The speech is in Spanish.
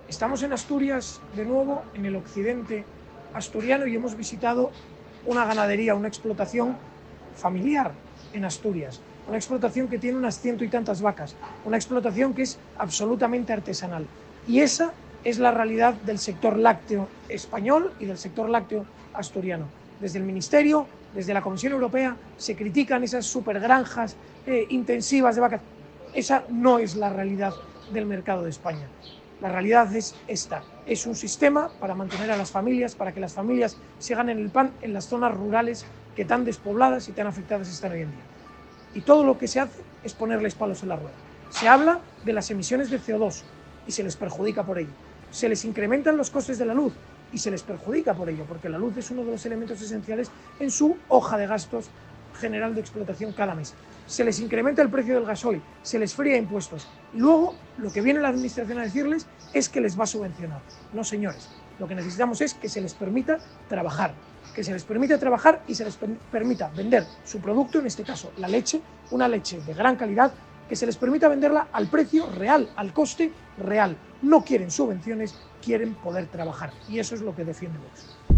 Estamos en Asturias, de nuevo, en el occidente asturiano, y hemos visitado una ganadería, una explotación familiar en Asturias, una explotación que tiene unas 100 y tantas vacas, una explotación que es absolutamente artesanal. Y esa es la realidad del sector lácteo español y del sector lácteo asturiano. Desde el Ministerio, desde la Comisión Europea, se critican esas supergranjas intensivas de vacas. Esa no es la realidad del mercado de España. La realidad es esta, es un sistema para mantener a las familias, para que las familias se ganen el pan en las zonas rurales que tan despobladas y tan afectadas están hoy en día. Y todo lo que se hace es ponerles palos en la rueda. Se habla de las emisiones de CO2 y se les perjudica por ello. Se les incrementan los costes de la luz y se les perjudica por ello, porque la luz es uno de los elementos esenciales en su hoja de gastos general de explotación cada mes. Se les incrementa el precio del gasoil, se les fría impuestos. Y luego lo que viene la administración a decirles es que les va a subvencionar. No, señores, lo que necesitamos es que se les permita trabajar, que se les permita trabajar y se les permita vender su producto, en este caso la leche, una leche de gran calidad, que se les permita venderla al precio real, al coste real. No quieren subvenciones, quieren poder trabajar, y eso es lo que defiende Vox.